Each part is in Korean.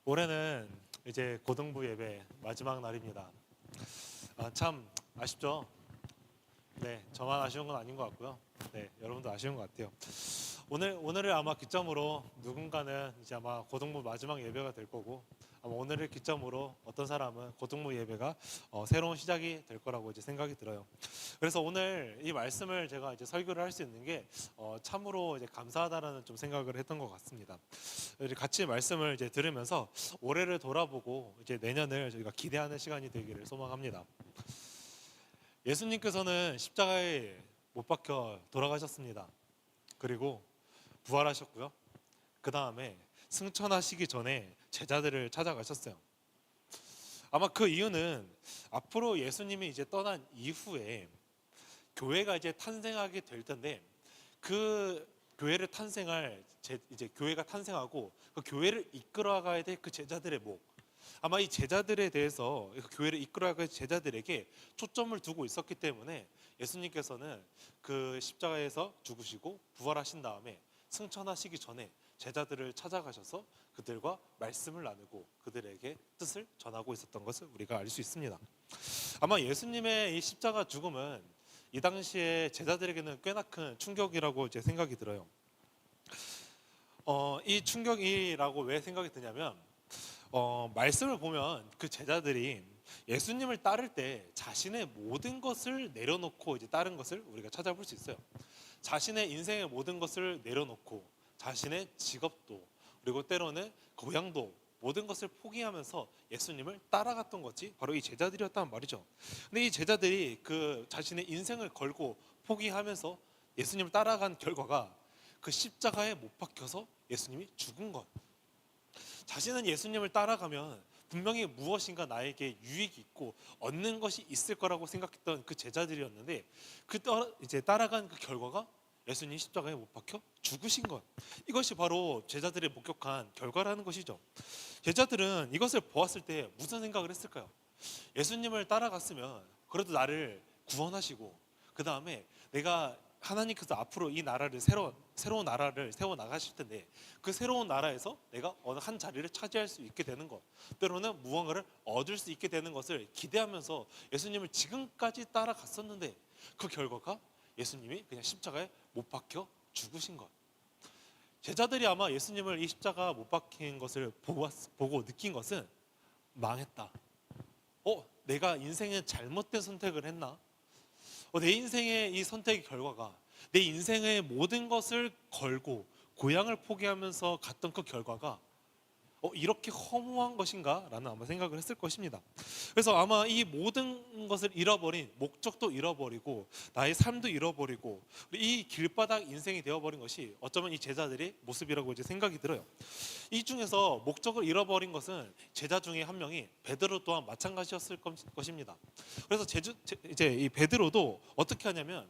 올해는 이제 고등부 예배 마지막 날입니다. 참 아쉽죠? 네, 저만 아쉬운 건 아닌 것 같고요. 네, 여러분도 아쉬운 것 같아요. 오늘을 아마 기점으로 누군가는 이제 아마 고등부 마지막 예배가 될 거고, 아마 오늘을 기점으로 어떤 사람은 고등부 예배가 새로운 시작이 될 거라고 이제 생각이 들어요. 그래서 오늘 이 말씀을 제가 이제 설교를 할 수 있는 게 참으로 이제 감사하다라는 좀 생각을 했던 것 같습니다. 우리 같이 말씀을 이제 들으면서 올해를 돌아보고 이제 내년을 저희가 기대하는 시간이 되기를 소망합니다. 예수님께서는 십자가에 못 박혀 돌아가셨습니다. 그리고 부활하셨고요. 그 다음에 승천하시기 전에 제자들을 찾아가셨어요. 아마 그 이유는 앞으로 예수님이 이제 떠난 이후에 교회가 이제 탄생하게 될 텐데, 그 교회를 탄생할 이제 교회가 탄생하고 그 교회를 이끌어가야 될 그 제자들의 목, 아마 이 제자들에 대해서 교회를 이끌어갈 제자들에게 초점을 두고 있었기 때문에 예수님께서는 그 십자가에서 죽으시고 부활하신 다음에 승천하시기 전에 제자들을 찾아가셔서 그들과 말씀을 나누고 그들에게 뜻을 전하고 있었던 것을 우리가 알 수 있습니다. 아마 예수님의 이 십자가 죽음은 이 당시에 제자들에게는 꽤나 큰 충격이라고 이제 생각이 들어요. 이 충격이라고 왜 생각이 드냐면, 말씀을 보면 그 제자들이 예수님을 따를 때 자신의 모든 것을 내려놓고 이제 따른 것을 우리가 찾아볼 수 있어요. 자신의 인생의 모든 것을 내려놓고 자신의 직업도, 그리고 때로는 고향도, 모든 것을 포기하면서 예수님을 따라갔던 것이 바로 이 제자들이었단 말이죠. 근데 이 제자들이 그 자신의 인생을 걸고 포기하면서 예수님을 따라간 결과가 그 십자가에 못 박혀서 예수님이 죽은 것. 자신은 예수님을 따라가면 분명히 무엇인가 나에게 유익이 있고 얻는 것이 있을 거라고 생각했던 그 제자들이었는데, 이제 따라간 그 결과가 예수님 십자가에 못 박혀 죽으신 것. 이것이 바로 제자들이 목격한 결과라는 것이죠. 제자들은 이것을 보았을 때 무슨 생각을 했을까요? 예수님을 따라갔으면 그래도 나를 구원하시고, 그 다음에 내가 하나님께서 앞으로 이 나라를 새로운 나라를 세워 나가실 텐데, 그 새로운 나라에서 내가 어느 한 자리를 차지할 수 있게 되는 것, 때로는 무언가를 얻을 수 있게 되는 것을 기대하면서 예수님을 지금까지 따라갔었는데, 그 결과가 예수님이 그냥 십자가에 못 박혀 죽으신 것. 제자들이 아마 예수님을 이 십자가 못 박힌 것을 보고 느낀 것은, 망했다. 내가 인생에 잘못된 선택을 했나? 내 인생의 이 선택의 결과가, 내 인생의 모든 것을 걸고 고향을 포기하면서 갔던 그 결과가 이렇게 허무한 것인가? 라는 아마 생각을 했을 것입니다. 그래서 아마 이 모든 것을 잃어버린, 목적도 잃어버리고 나의 삶도 잃어버리고 이 길바닥 인생이 되어버린 것이 어쩌면 이 제자들의 모습이라고 이제 생각이 들어요. 이 중에서 목적을 잃어버린 것은 제자 중에 한 명이 베드로 또한 마찬가지였을 것입니다. 그래서 이제 이 베드로도 어떻게 하냐면,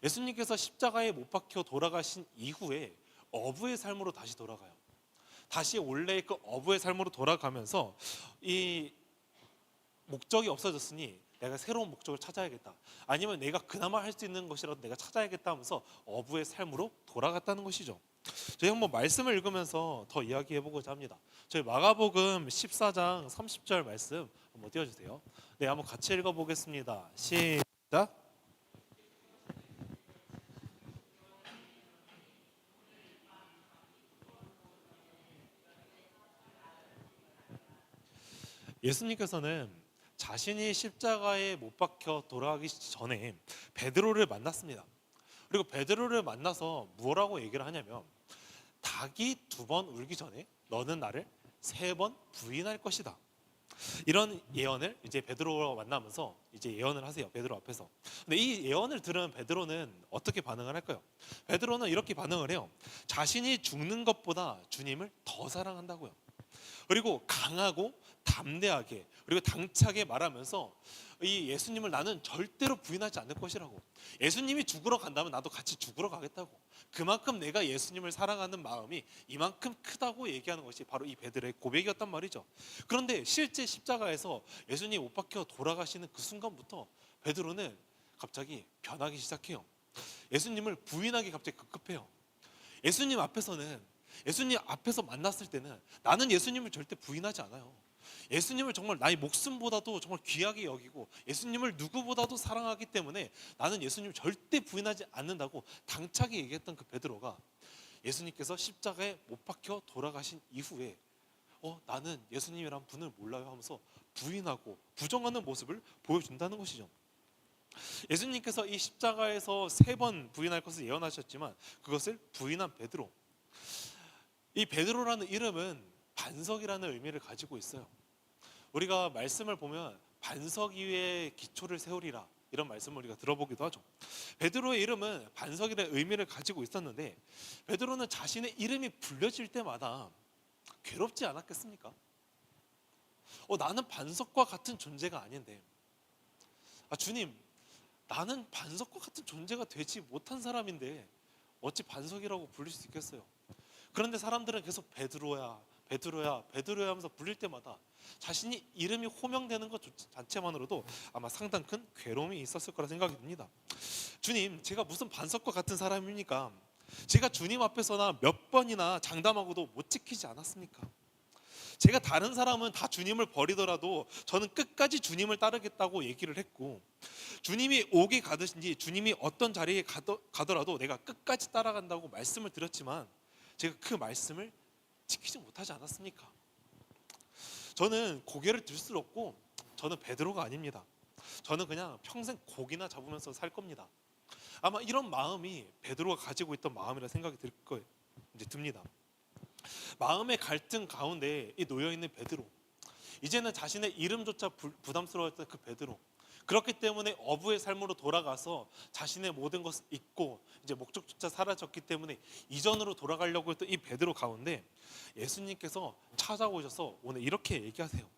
예수님께서 십자가에 못 박혀 돌아가신 이후에 어부의 삶으로 다시 돌아가요. 다시 원래의 그 어부의 삶으로 돌아가면서 이 목적이 없어졌으니 내가 새로운 목적을 찾아야겠다, 아니면 내가 그나마 할 수 있는 것이라도 내가 찾아야겠다 하면서 어부의 삶으로 돌아갔다는 것이죠. 저희 한번 말씀을 읽으면서 더 이야기해 보고자 합니다. 저희 마가복음 14장 30절 말씀 한번 띄워주세요. 네, 한번 같이 읽어보겠습니다. 시작. 예수님께서는 자신이 십자가에 못 박혀 돌아가기 전에 베드로를 만났습니다. 그리고 베드로를 만나서 뭐라고 얘기를 하냐면, 닭이 2번 울기 전에 너는 나를 3번 부인할 것이다. 이런 예언을 이제 베드로와 만나면서 이제 예언을 하세요, 베드로 앞에서. 근데 이 예언을 들은 베드로는 어떻게 반응을 할까요? 베드로는 이렇게 반응을 해요. 자신이 죽는 것보다 주님을 더 사랑한다고요. 그리고 강하고 담대하게, 그리고 당차게 말하면서 이 예수님을 나는 절대로 부인하지 않을 것이라고. 예수님이 죽으러 간다면 나도 같이 죽으러 가겠다고. 그만큼 내가 예수님을 사랑하는 마음이 이만큼 크다고 얘기하는 것이 바로 이 베드로의 고백이었단 말이죠. 그런데 실제 십자가에서 예수님이 못 박혀 돌아가시는 그 순간부터 베드로는 갑자기 변하기 시작해요. 예수님을 부인하기 갑자기 급급해요. 예수님 앞에서는 예수님 앞에서 만났을 때는 나는 예수님을 절대 부인하지 않아요. 예수님을 정말 나의 목숨보다도 정말 귀하게 여기고 예수님을 누구보다도 사랑하기 때문에 나는 예수님을 절대 부인하지 않는다고 당차게 얘기했던 그 베드로가 예수님께서 십자가에 못 박혀 돌아가신 이후에 나는 예수님이란 분을 몰라요 하면서 부인하고 부정하는 모습을 보여준다는 것이죠. 예수님께서 이 십자가에서 3번 부인할 것을 예언하셨지만 그것을 부인한 베드로, 이 베드로라는 이름은 반석이라는 의미를 가지고 있어요. 우리가 말씀을 보면 반석 위에 기초를 세우리라 이런 말씀을 우리가 들어보기도 하죠. 베드로의 이름은 반석이라는 의미를 가지고 있었는데 베드로는 자신의 이름이 불려질 때마다 괴롭지 않았겠습니까? 나는 반석과 같은 존재가 아닌데 주님, 나는 반석과 같은 존재가 되지 못한 사람인데 어찌 반석이라고 불릴 수 있겠어요? 그런데 사람들은 계속 베드로야 베드로야 베드로야 하면서 불릴 때마다 자신이 이름이 호명되는 것 자체만으로도 아마 상당 큰 괴로움이 있었을 거라 생각이 듭니다. 주님, 제가 무슨 반석과 같은 사람입니까? 제가 주님 앞에서나 몇 번이나 장담하고도 못 지키지 않았습니까? 제가 다른 사람은 다 주님을 버리더라도 저는 끝까지 주님을 따르겠다고 얘기를 했고 주님이 오게 가듯이 주님이 어떤 자리에 가더라도 내가 끝까지 따라간다고 말씀을 드렸지만 제가 그 말씀을 지키지 못하지 않았습니까? 저는 고개를 들 수 없고 저는 베드로가 아닙니다. 저는 그냥 평생 고기나 잡으면서 살 겁니다. 아마 이런 마음이 베드로가 가지고 있던 마음이라 생각이 듭니다. 마음의 갈등 가운데 놓여 있는 베드로, 이제는 자신의 이름조차 부담스러웠던 그 베드로, 그렇기 때문에 어부의 삶으로 돌아가서 자신의 모든 것을 잊고 이제 목적조차 사라졌기 때문에 이전으로 돌아가려고 했던 이 베드로 가운데 예수님께서 찾아오셔서 오늘 이렇게 얘기하세요.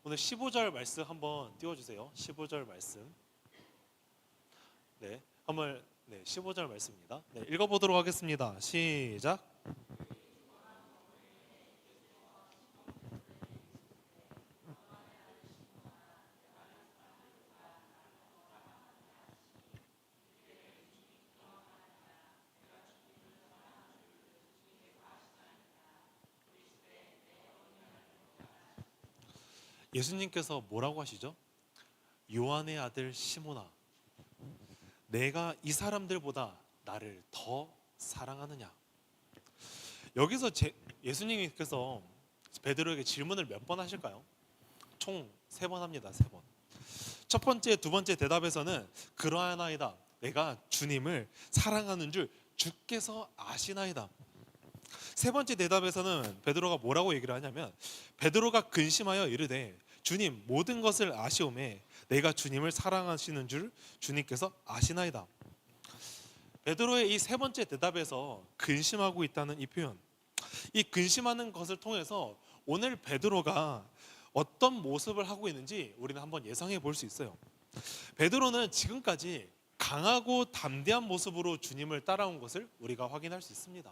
오늘 15절 말씀 한번 띄워주세요. 15절 말씀. 네, 15절 말씀입니다. 네, 읽어보도록 하겠습니다. 시작. 예수님께서 뭐라고 하시죠? 요한의 아들 시몬아, 내가 이 사람들보다 나를 더 사랑하느냐? 여기서 예수님께서 베드로에게 질문을 몇 번 하실까요? 총 3번 합니다. 3번. 첫 번째, 두 번째 대답에서는 그러하나이다, 내가 주님을 사랑하는 줄 주께서 아시나이다. 세 번째 대답에서는 베드로가 뭐라고 얘기를 하냐면 베드로가 근심하여 이르되 주님, 모든 것을 아시오매 내가 주님을 사랑하시는 줄 주님께서 아시나이다. 베드로의 이 세 번째 대답에서 근심하고 있다는 이 표현, 이 근심하는 것을 통해서 오늘 베드로가 어떤 모습을 하고 있는지 우리는 한번 예상해 볼 수 있어요. 베드로는 지금까지 강하고 담대한 모습으로 주님을 따라온 것을 우리가 확인할 수 있습니다.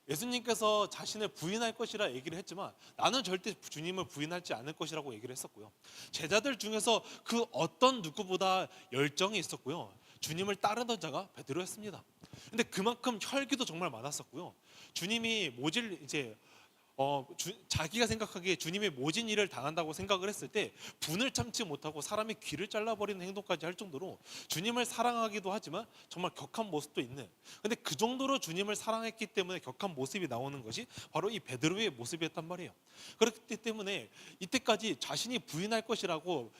예수님께서 자신을 부인할 것이라 얘기를 했지만 나는 절대 주님을 부인하지 않을 것이라고 얘기를 했었고요. 제자들 중에서 그 어떤 누구보다 열정이 있었고요. 주님을 따르던 자가 베드로였습니다. 근데 그만큼 혈기도 정말 많았었고요. 주님이 자기가 생각하기에 주님의 모진 일을 당한다고 생각을 했을 때 분을 참지 못하고 사람의 귀를 잘라버리는 행동까지 할 정도로 주님을 사랑하기도 하지만 정말 격한 모습도 있는, 근데 그 정도로 주님을 사랑했기 때문에 격한 모습이 나오는 것이 바로 이 베드로의 모습이었단 말이에요. 그렇기 때문에 이때까지 자신이 부인할 것이라고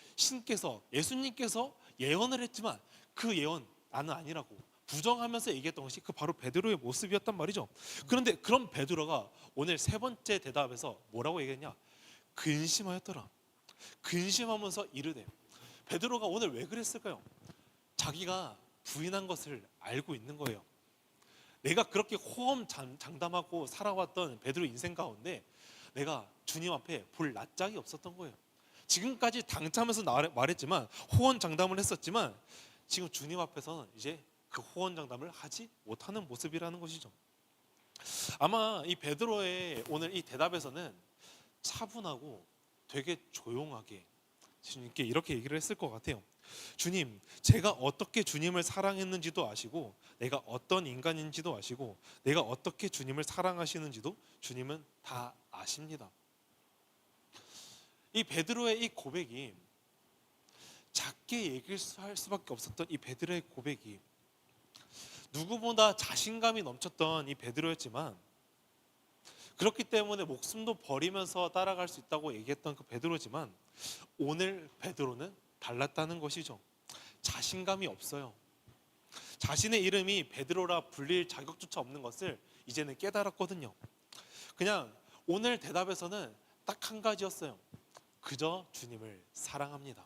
예수님께서 예언을 했지만 그 예언 나는 아니라고 부정하면서 얘기했던 것이 그 바로 베드로의 모습이었단 말이죠. 그런데 그런 베드로가 오늘 세 번째 대답에서 뭐라고 얘기했냐? 근심하였더라. 근심하면서 이르되. 베드로가 오늘 왜 그랬을까요? 자기가 부인한 것을 알고 있는 거예요. 내가 그렇게 호언장담하고 살아왔던 베드로 인생 가운데 내가 주님 앞에 볼 낯짝이 없었던 거예요. 지금까지 당참해서 말했지만 호언장담을 했었지만 지금 주님 앞에서는 이제 그 호언장담을 하지 못하는 모습이라는 것이죠. 아마 이 베드로의 오늘 이 대답에서는 차분하고 되게 조용하게 주님께 이렇게 얘기를 했을 것 같아요. 주님, 제가 어떻게 주님을 사랑했는지도 아시고 내가 어떤 인간인지도 아시고 내가 어떻게 주님을 사랑하시는지도 주님은 다 아십니다. 이 베드로의 이 고백이, 작게 얘기할 수밖에 없었던 이 베드로의 고백이, 누구보다 자신감이 넘쳤던 이 베드로였지만, 그렇기 때문에 목숨도 버리면서 따라갈 수 있다고 얘기했던 그 베드로지만, 오늘 베드로는 달랐다는 것이죠. 자신감이 없어요. 자신의 이름이 베드로라 불릴 자격조차 없는 것을 이제는 깨달았거든요. 그냥 오늘 대답에서는 딱 한 가지였어요. 그저 주님을 사랑합니다.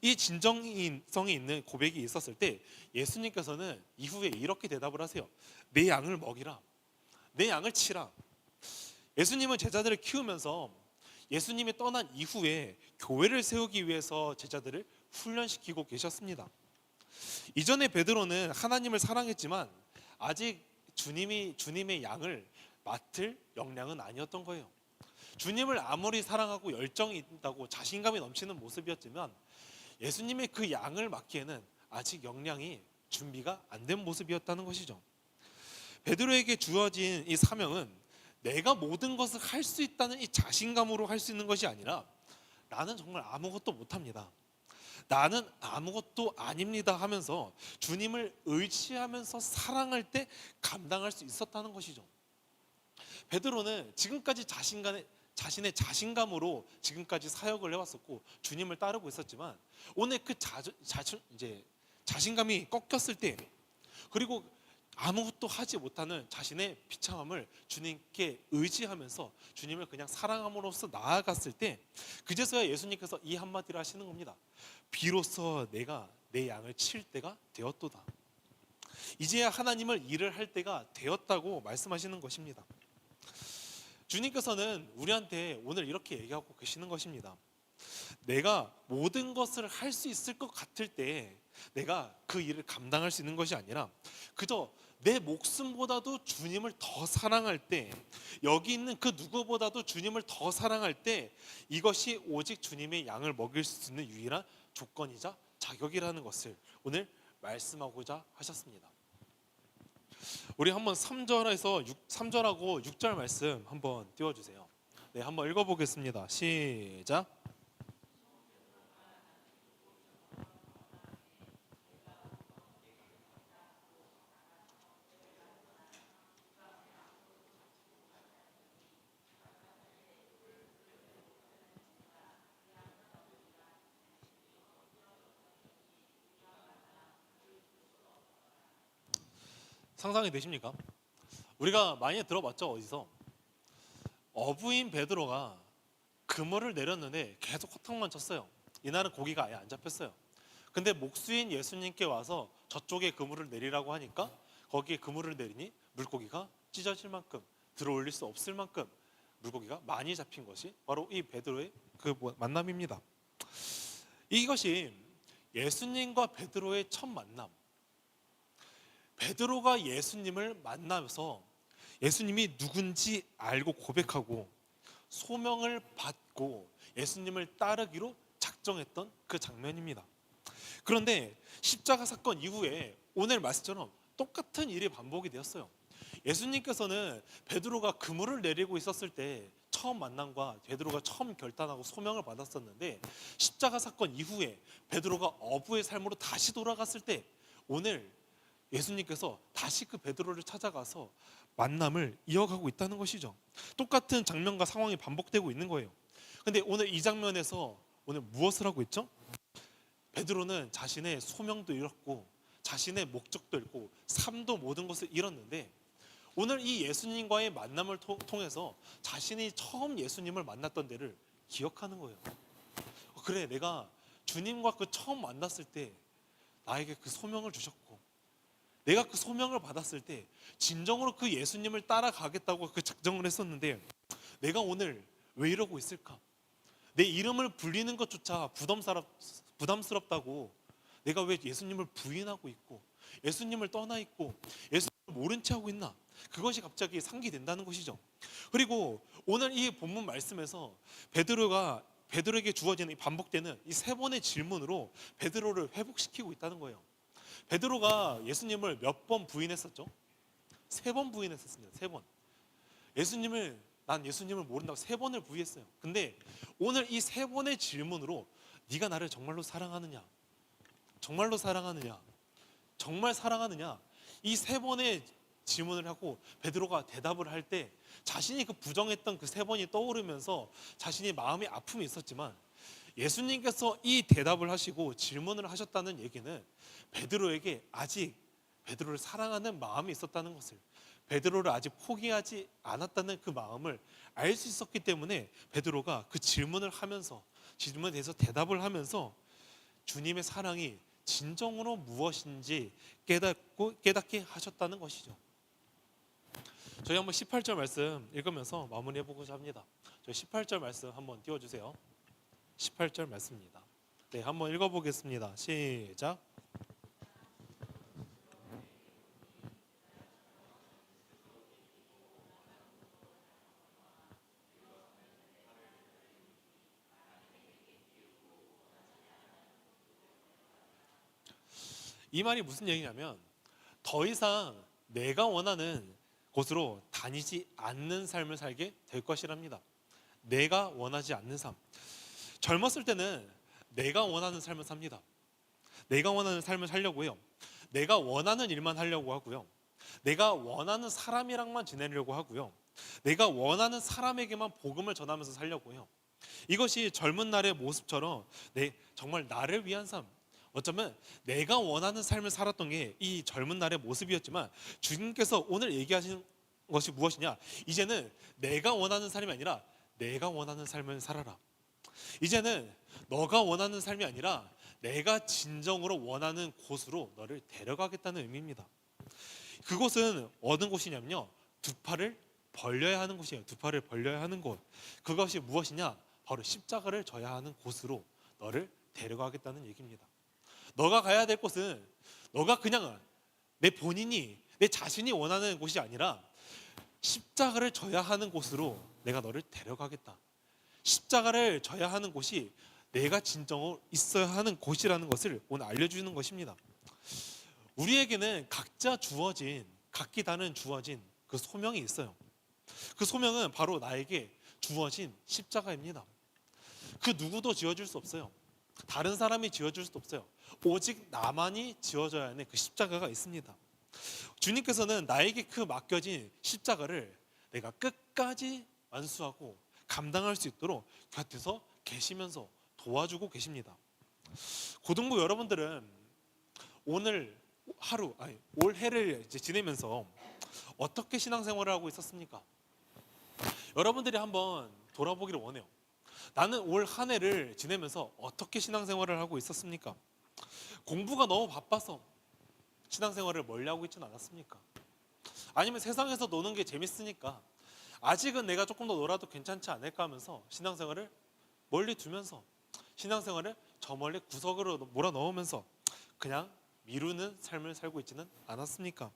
이 진정성이 있는 고백이 있었을 때 예수님께서는 이후에 이렇게 대답을 하세요. 내 양을 먹이라. 내 양을 치라. 예수님은 제자들을 키우면서 예수님이 떠난 이후에 교회를 세우기 위해서 제자들을 훈련시키고 계셨습니다. 이전에 베드로는 하나님을 사랑했지만 아직 주님의 양을 맡을 역량은 아니었던 거예요. 주님을 아무리 사랑하고 열정이 있다고 자신감이 넘치는 모습이었지만 예수님의 그 양을 맡기에는 아직 역량이 준비가 안 된 모습이었다는 것이죠. 베드로에게 주어진 이 사명은 내가 모든 것을 할 수 있다는 이 자신감으로 할 수 있는 것이 아니라, 나는 정말 아무것도 못합니다, 나는 아무것도 아닙니다 하면서 주님을 의지하면서 사랑할 때 감당할 수 있었다는 것이죠. 베드로는 지금까지 자신의 자신감으로 지금까지 사역을 해왔었고 주님을 따르고 있었지만, 오늘 그 자신감이 꺾였을 때, 그리고 아무것도 하지 못하는 자신의 비참함을 주님께 의지하면서 주님을 그냥 사랑함으로써 나아갔을 때, 그제서야 예수님께서 이 한마디를 하시는 겁니다. 비로소 내가 내 양을 칠 때가 되었도다. 이제야 하나님을 일을 할 때가 되었다고 말씀하시는 것입니다. 주님께서는 우리한테 오늘 이렇게 얘기하고 계시는 것입니다. 내가 모든 것을 할 수 있을 것 같을 때 내가 그 일을 감당할 수 있는 것이 아니라, 그저 내 목숨보다도 주님을 더 사랑할 때, 여기 있는 그 누구보다도 주님을 더 사랑할 때, 이것이 오직 주님의 양을 먹일 수 있는 유일한 조건이자 자격이라는 것을 오늘 말씀하고자 하셨습니다. 우리 한번 3절하고 6절 말씀 한번 띄워주세요. 네, 한번 읽어보겠습니다. 시작. 상상이 되십니까? 우리가 많이 들어봤죠. 어디서 어부인 베드로가 그물을 내렸는데 계속 호탕만 쳤어요. 이날은 고기가 아예 안 잡혔어요. 근데 목수인 예수님께 와서 저쪽에 그물을 내리라고 하니까 거기에 그물을 내리니 물고기가 찢어질 만큼, 들어올릴 수 없을 만큼 물고기가 많이 잡힌 것이 바로 이 베드로의 그 만남입니다. 이것이 예수님과 베드로의 첫 만남, 베드로가 예수님을 만나면서 예수님이 누군지 알고 고백하고 소명을 받고 예수님을 따르기로 작정했던 그 장면입니다. 그런데 십자가 사건 이후에 오늘 말씀처럼 똑같은 일이 반복이 되었어요. 예수님께서는 베드로가 그물을 내리고 있었을 때 처음 만남과 베드로가 처음 결단하고 소명을 받았었는데, 십자가 사건 이후에 베드로가 어부의 삶으로 다시 돌아갔을 때 오늘 예수님께서 다시 그 베드로를 찾아가서 만남을 이어가고 있다는 것이죠. 똑같은 장면과 상황이 반복되고 있는 거예요. 근데 오늘 이 장면에서 오늘 무엇을 하고 있죠? 베드로는 자신의 소명도 잃었고 자신의 목적도 잃고 삶도 모든 것을 잃었는데, 오늘 이 예수님과의 만남을 통해서 자신이 처음 예수님을 만났던 데를 기억하는 거예요. 그래, 내가 주님과 그 처음 만났을 때 나에게 그 소명을 주셨고, 내가 그 소명을 받았을 때 진정으로 그 예수님을 따라가겠다고 그 작정을 했었는데, 내가 오늘 왜 이러고 있을까? 내 이름을 불리는 것조차 부담스럽다고 내가 왜 예수님을 부인하고 있고 예수님을 떠나 있고 예수님을 모른 채 하고 있나? 그것이 갑자기 상기된다는 것이죠. 그리고 오늘 이 본문 말씀에서 베드로가 베드로에게 주어지는 이 반복되는 이 세 번의 질문으로 베드로를 회복시키고 있다는 거예요. 베드로가 예수님을 몇 번 부인했었죠? 세 번 부인했었습니다. 세 번. 난 예수님을 모른다고 세 번을 부인했어요. 근데 오늘 이 세 번의 질문으로 네가 나를 정말로 사랑하느냐? 정말로 사랑하느냐? 정말 사랑하느냐? 이 세 번의 질문을 하고 베드로가 대답을 할 때 자신이 그 부정했던 그 세 번이 떠오르면서 자신이 마음의 아픔이 있었지만 예수님께서 이 대답을 하시고 질문을 하셨다는 얘기는 베드로에게 아직 베드로를 사랑하는 마음이 있었다는 것을, 베드로를 아직 포기하지 않았다는 그 마음을 알 수 있었기 때문에 베드로가 그 질문을 하면서, 질문에 대해서 대답을 하면서 주님의 사랑이 진정으로 무엇인지 깨닫게 하셨다는 것이죠. 저희 한번 18절 말씀 읽으면서 마무리해 보고자 합니다. 저희 18절 말씀 한번 띄워주세요. 18절 말씀입니다. 네, 한번 읽어보겠습니다. 시작. 이 말이 무슨 얘기냐면 더 이상 내가 원하는 곳으로 다니지 않는 삶을 살게 될 것이랍니다. 내가 원하지 않는 삶. 젊었을 때는 내가 원하는 삶을 삽니다. 내가 원하는 삶을 살려고 해요. 내가 원하는 일만 하려고 하고요. 내가 원하는 사람이랑만 지내려고 하고요. 내가 원하는 사람에게만 복음을 전하면서 살려고 해요. 이것이 젊은 날의 모습처럼 정말 나를 위한 삶, 어쩌면 내가 원하는 삶을 살았던 게 이 젊은 날의 모습이었지만 주님께서 오늘 얘기하시는 것이 무엇이냐? 이제는 내가 원하는 삶이 아니라 내가 원하는 삶을 살아라. 이제는 너가 원하는 삶이 아니라 내가 진정으로 원하는 곳으로 너를 데려가겠다는 의미입니다. 그곳은 어느 곳이냐면요, 두 팔을 벌려야 하는 곳이에요. 두 팔을 벌려야 하는 곳. 그것이 무엇이냐? 바로 십자가를 져야 하는 곳으로 너를 데려가겠다는 얘기입니다. 너가 가야 될 곳은 너가 그냥 내 자신이 원하는 곳이 아니라 십자가를 져야 하는 곳으로 내가 너를 데려가겠다. 십자가를 져야 하는 곳이 내가 진정으로 있어야 하는 곳이라는 것을 오늘 알려주는 것입니다. 우리에게는 각기 다른 주어진 그 소명이 있어요. 그 소명은 바로 나에게 주어진 십자가입니다. 그 누구도 지어줄 수 없어요. 다른 사람이 지어줄 수도 없어요. 오직 나만이 지어져야 하는 그 십자가가 있습니다. 주님께서는 나에게 그 맡겨진 십자가를 내가 끝까지 완수하고 감당할 수 있도록 곁에서 계시면서 도와주고 계십니다. 고등부 여러분들은 올 해를 이제 지내면서 어떻게 신앙생활을 하고 있었습니까? 여러분들이 한번 돌아보기를 원해요. 나는 올 한 해를 지내면서 어떻게 신앙생활을 하고 있었습니까? 공부가 너무 바빠서 신앙생활을 멀리하고 있지는 않았습니까? 아니면 세상에서 노는 게 재밌으니까 아직은 내가 조금 더 놀아도 괜찮지 않을까 하면서 신앙생활을 멀리 두면서 신앙생활을 저 멀리 구석으로 몰아넣으면서 그냥 미루는 삶을 살고 있지는 않았습니까?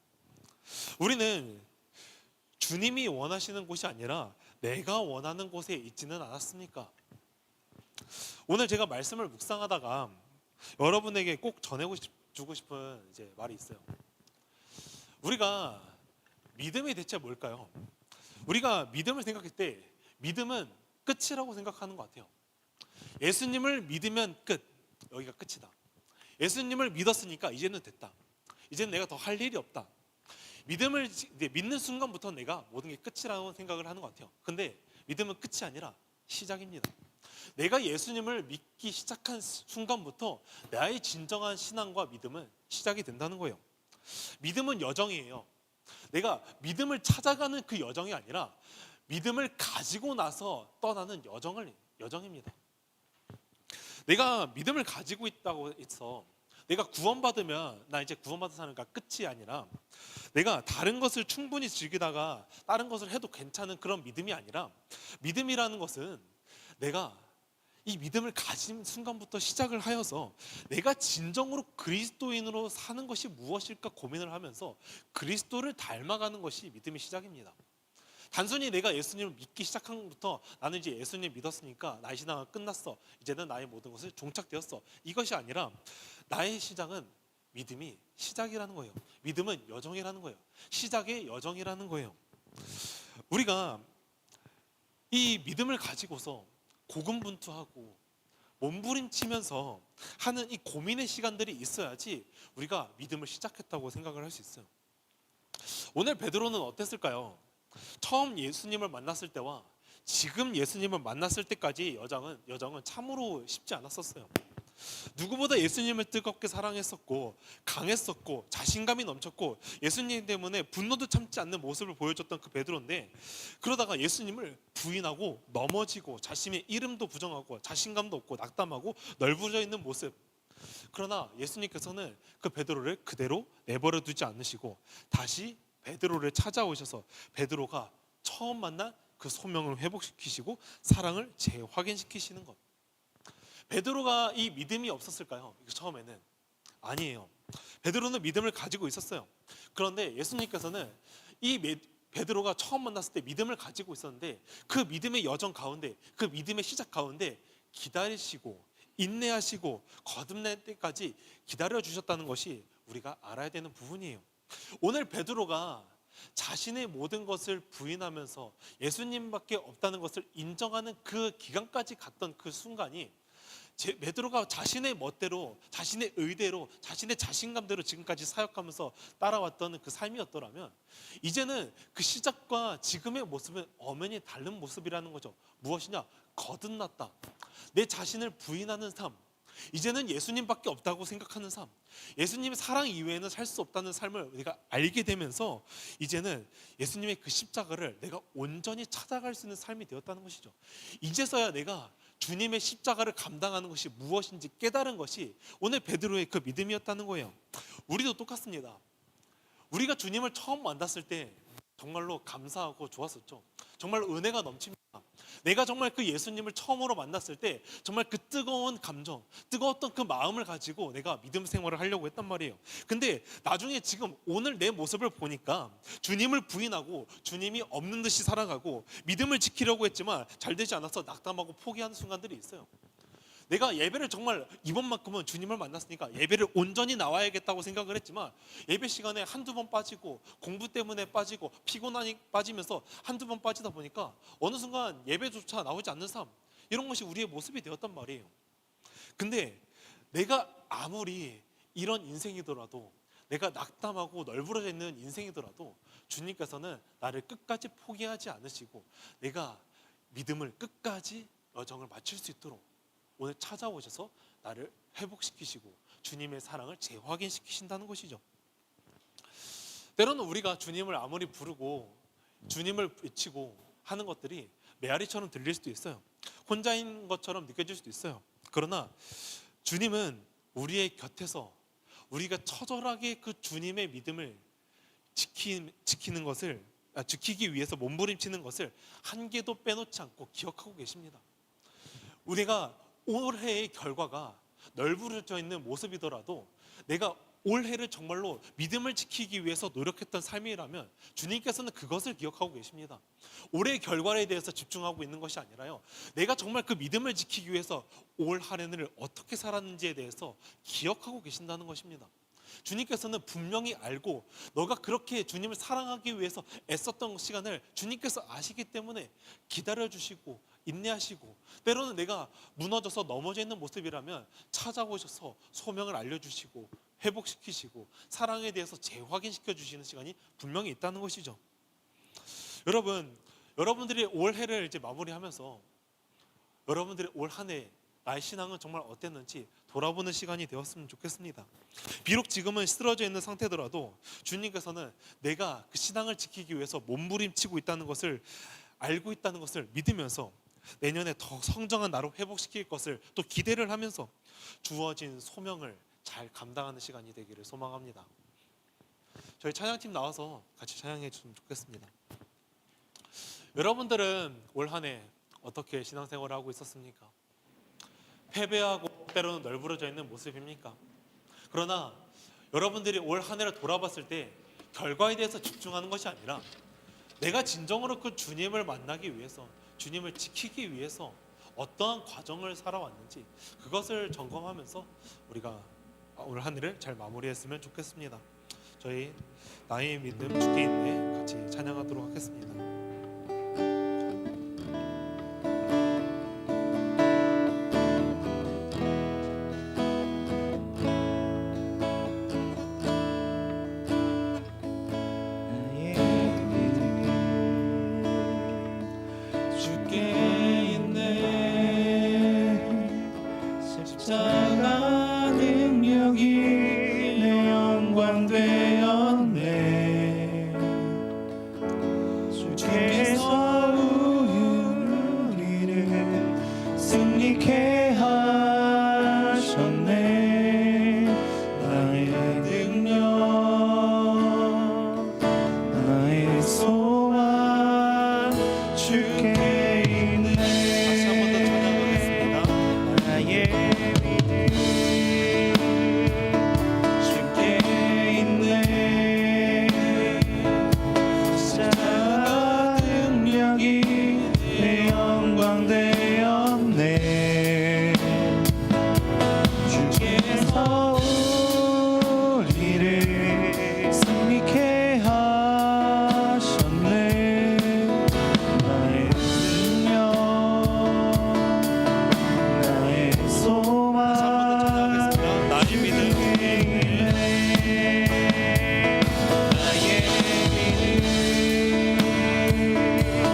우리는 주님이 원하시는 곳이 아니라 내가 원하는 곳에 있지는 않았습니까? 오늘 제가 말씀을 묵상하다가 여러분에게 꼭 전해주고 싶은 이제 말이 있어요. 우리가 믿음이 대체 뭘까요? 우리가 믿음을 생각할 때 믿음은 끝이라고 생각하는 것 같아요. 예수님을 믿으면 끝, 여기가 끝이다. 예수님을 믿었으니까 이제는 됐다. 이제는 내가 더 할 일이 없다. 믿음을 믿는 순간부터 내가 모든 게 끝이라고 생각을 하는 것 같아요. 근데 믿음은 끝이 아니라 시작입니다. 내가 예수님을 믿기 시작한 순간부터 나의 진정한 신앙과 믿음은 시작이 된다는 거예요. 믿음은 여정이에요. 내가 믿음을 찾아가는 그 여정이 아니라 믿음을 가지고 나서 떠나는 여정입니다. 내가 믿음을 가지고 있다고 해서 내가 구원받으면 나 이제 구원받아 사는가 끝이 아니라 내가 다른 것을 충분히 즐기다가 다른 것을 해도 괜찮은 그런 믿음이 아니라 믿음이라는 것은 내가 이 믿음을 가진 순간부터 시작을 하여서 내가 진정으로 그리스도인으로 사는 것이 무엇일까 고민을 하면서 그리스도를 닮아가는 것이 믿음의 시작입니다. 단순히 내가 예수님을 믿기 시작한 것부터 나는 이제 예수님 믿었으니까 나의 신앙은 끝났어. 이제는 나의 모든 것을 종착되었어. 이것이 아니라 나의 시작은 믿음이 시작이라는 거예요. 믿음은 여정이라는 거예요. 시작의 여정이라는 거예요. 우리가 이 믿음을 가지고서 고군분투하고 몸부림치면서 하는 이 고민의 시간들이 있어야지 우리가 믿음을 시작했다고 생각을 할 수 있어요. 오늘 베드로는 어땠을까요? 처음 예수님을 만났을 때와 지금 예수님을 만났을 때까지 여정은 참으로 쉽지 않았었어요. 누구보다 예수님을 뜨겁게 사랑했었고 강했었고 자신감이 넘쳤고 예수님 때문에 분노도 참지 않는 모습을 보여줬던 그 베드로인데, 그러다가 예수님을 부인하고 넘어지고 자신의 이름도 부정하고 자신감도 없고 낙담하고 널브러져 있는 모습. 그러나 예수님께서는 그 베드로를 그대로 내버려 두지 않으시고 다시 베드로를 찾아오셔서 베드로가 처음 만난 그 소명을 회복시키시고 사랑을 재확인시키시는 것. 베드로가 이 믿음이 없었을까요? 처음에는 아니에요. 베드로는 믿음을 가지고 있었어요. 그런데 예수님께서는 베드로가 처음 만났을 때 믿음을 가지고 있었는데 그 믿음의 여정 가운데, 그 믿음의 시작 가운데 기다리시고 인내하시고 거듭날 때까지 기다려 주셨다는 것이 우리가 알아야 되는 부분이에요. 오늘 베드로가 자신의 모든 것을 부인하면서 예수님밖에 없다는 것을 인정하는 그 기간까지 갔던 그 순간이, 베드로가 자신의 멋대로, 자신의 의대로, 자신의 자신감대로 지금까지 사역하면서 따라왔던 그 삶이었더라면 이제는 그 시작과 지금의 모습은 엄연히 다른 모습이라는 거죠. 무엇이냐? 거듭났다. 내 자신을 부인하는 삶, 이제는 예수님밖에 없다고 생각하는 삶, 예수님의 사랑 이외에는 살 수 없다는 삶을 우리가 알게 되면서 이제는 예수님의 그 십자가를 내가 온전히 찾아갈 수 있는 삶이 되었다는 것이죠. 이제서야 내가 주님의 십자가를 감당하는 것이 무엇인지 깨달은 것이 오늘 베드로의 그 믿음이었다는 거예요. 우리도 똑같습니다. 우리가 주님을 처음 만났을 때 정말로 감사하고 좋았었죠. 정말 은혜가 넘칩니다. 내가 정말 그 예수님을 처음으로 만났을 때 정말 그 뜨거운 감정, 뜨거웠던 그 마음을 가지고 내가 믿음 생활을 하려고 했단 말이에요. 근데 나중에 지금 오늘 내 모습을 보니까 주님을 부인하고 주님이 없는 듯이 살아가고 믿음을 지키려고 했지만 잘 되지 않아서 낙담하고 포기하는 순간들이 있어요. 내가 예배를 정말 이번만큼은 주님을 만났으니까 예배를 온전히 나와야겠다고 생각을 했지만 예배 시간에 한두 번 빠지고 공부 때문에 빠지고 피곤하니 빠지면서 한두 번 빠지다 보니까 어느 순간 예배조차 나오지 않는 삶, 이런 것이 우리의 모습이 되었단 말이에요. 근데 내가 아무리 이런 인생이더라도, 내가 낙담하고 널브러져 있는 인생이더라도 주님께서는 나를 끝까지 포기하지 않으시고 내가 믿음을 끝까지 여정을 마칠 수 있도록 오늘 찾아오셔서 나를 회복시키시고 주님의 사랑을 재확인시키신다는 것이죠. 때로는 우리가 주님을 아무리 부르고 주님을 외치고 하는 것들이 메아리처럼 들릴 수도 있어요. 혼자인 것처럼 느껴질 수도 있어요. 그러나 주님은 우리의 곁에서 우리가 처절하게 그 주님의 믿음을 지키기 위해서 몸부림치는 것을 한 개도 빼놓지 않고 기억하고 계십니다. 우리가 올해의 결과가 널브러져 있는 모습이더라도 내가 올해를 정말로 믿음을 지키기 위해서 노력했던 삶이라면 주님께서는 그것을 기억하고 계십니다. 올해의 결과에 대해서 집중하고 있는 것이 아니라요, 내가 정말 그 믿음을 지키기 위해서 올 한 해를 어떻게 살았는지에 대해서 기억하고 계신다는 것입니다. 주님께서는 분명히 알고 너가 그렇게 주님을 사랑하기 위해서 애썼던 시간을 주님께서 아시기 때문에 기다려주시고 인내하시고, 때로는 내가 무너져서 넘어져 있는 모습이라면 찾아오셔서 소명을 알려주시고 회복시키시고 사랑에 대해서 재확인시켜 주시는 시간이 분명히 있다는 것이죠. 여러분들이 올해를 이제 마무리하면서 여러분들의 올 한 해 나의 신앙은 정말 어땠는지 돌아보는 시간이 되었으면 좋겠습니다. 비록 지금은 쓰러져 있는 상태더라도 주님께서는 내가 그 신앙을 지키기 위해서 몸부림치고 있다는 것을 알고 있다는 것을 믿으면서 내년에 더 성장한 나로 회복시킬 것을 또 기대를 하면서 주어진 소명을 잘 감당하는 시간이 되기를 소망합니다. 저희 찬양팀 나와서 같이 찬양해 주시면 좋겠습니다. 여러분들은 올 한 해 어떻게 신앙생활을 하고 있었습니까? 패배하고 때로는 널브러져 있는 모습입니까? 그러나 여러분들이 올 한 해를 돌아봤을 때 결과에 대해서 집중하는 것이 아니라 내가 진정으로 그 주님을 만나기 위해서, 주님을 지키기 위해서 어떠한 과정을 살아왔는지 그것을 점검하면서 우리가 오늘 한 해를 잘 마무리했으면 좋겠습니다. 저희 나의 믿음 주께 있네 같이 찬양하도록 하겠습니다. 십자가 능력이 내 영광 되었네. 주께서 우리를 승리케 하셨네. 나의 능력, 나의 소망 주께 있네. 다시 한 번 더 찬양하겠습니다. 나의 주께 있네. 십자가 능력이 내 영광 되었네. 주께서 우리를 승리케 하셨네. 나의 능력, 나의 소망 다시 한 번 더 찬양하겠습니다. 나의 믿음 주께 있네. 나의 믿음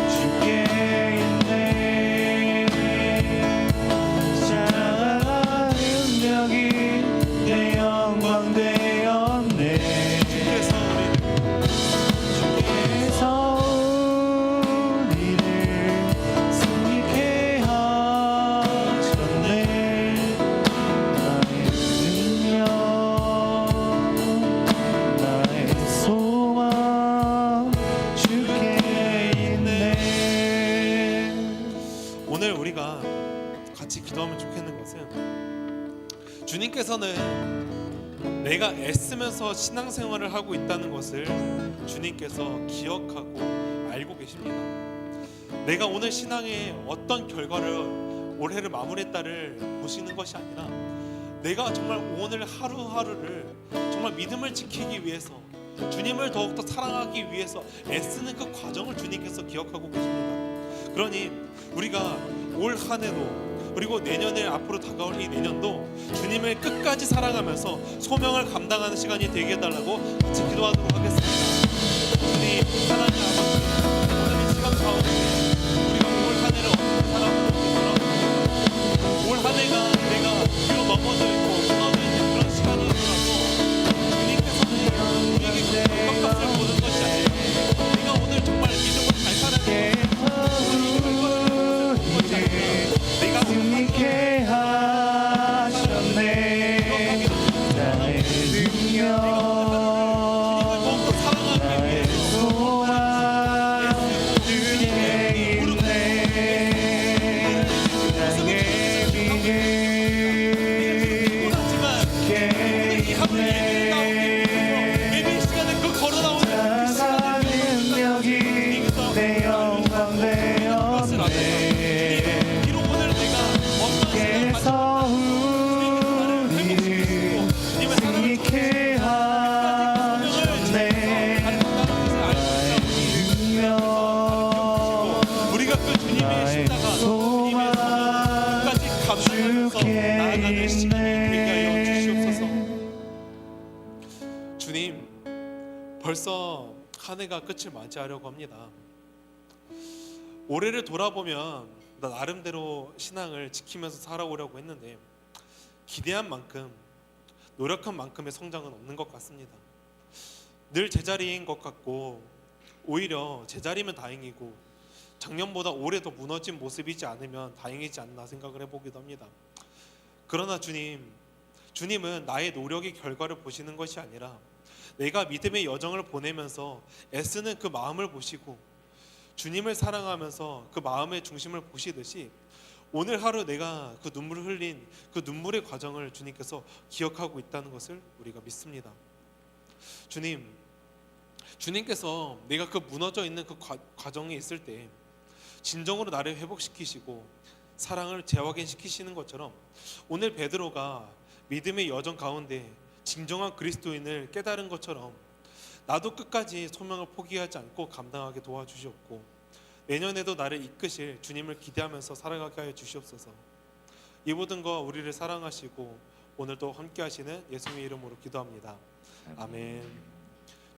주께 있네. 십자가 능력이 내 영광 되었네. 주께서 우리를 승리케 하셨네. 나의 능력, 나의 소망 주께 있네. 오늘 우리가 같이 기도하면 좋겠는 것은, 주님께서는 내가 애쓰면서 신앙생활을 하고 있다는 것을 주님께서 기억하고 알고 계십니다. 내가 오늘 신앙에 어떤 결과를 올해를 마무리했다를 보시는 것이 아니라 내가 정말 오늘 하루하루를 정말 믿음을 지키기 위해서, 주님을 더욱더 사랑하기 위해서 애쓰는 그 과정을 주님께서 기억하고 계십니다. 그러니 우리가 올 한 해도, 그리고 내년에 앞으로 다가올 이 내년도 주님을 끝까지 사랑하면서 소명을 감당하는 시간이 되게 해달라고 같이 기도하도록 하겠습니다. 주님 하나님 아버지, 오늘 이 시간 가운데 우리가 올 한 해를 어떻게 살아가고 있는지라, 올 한 해가 내가 뒤로 넘어져 있고 무너져 있는 그런 시간이더라도 주님께서는 우리에게 그 값을 보는 것이 아니라 내가 오늘 정말 믿음을 잘 살아내고 내가 승리케 하셨네. 나의 능력, 더욱더 사랑하기 나의 위해서 소망 주께 있네. 나의 믿음 하지만 주께 이 하루 예배를 나오기 위해서 예배 시간에 그 걸어 나오는 그 십자가 능력이 내 영광 것을 알아요. 되었네. 비록 오늘 내가 어떤 주께서 우리를 승리케 하셨네. 능력, 우리가 그 주님의 나의 십자가, 소망 주님의 끝까지 감당하면서 주께 나아가는 시간이 되게 하여 주시옵소서. 있네. 주님, 벌써 한 해가 끝을 맞이하려고 합니다. 올해를 돌아보면 나 나름대로 신앙을 지키면서 살아오려고 했는데 기대한 만큼, 노력한 만큼의 성장은 없는 것 같습니다. 늘 제자리인 것 같고, 오히려 제자리면 다행이고 작년보다 올해 더 무너진 모습이지 않으면 다행이지 않나 생각을 해보기도 합니다. 그러나 주님은 나의 노력의 결과를 보시는 것이 아니라 내가 믿음의 여정을 보내면서 애쓰는 그 마음을 보시고 주님을 사랑하면서 그 마음의 중심을 보시듯이 오늘 하루 내가 그 눈물을 흘린 그 눈물의 과정을 주님께서 기억하고 있다는 것을 우리가 믿습니다. 주님, 주님께서 내가 그 무너져 있는 그 과정에 있을 때 진정으로 나를 회복시키시고 사랑을 재확인시키시는 것처럼 오늘 베드로가 믿음의 여정 가운데 진정한 그리스도인을 깨달은 것처럼 나도 끝까지 소명을 포기하지 않고 감당하게 도와주시옵고 내년에도 나를 이끄실 주님을 기대하면서 살아가게 하여 주시옵소서. 이 모든 거 우리를 사랑하시고 오늘도 함께 하시는 예수님의 이름으로 기도합니다. 아멘.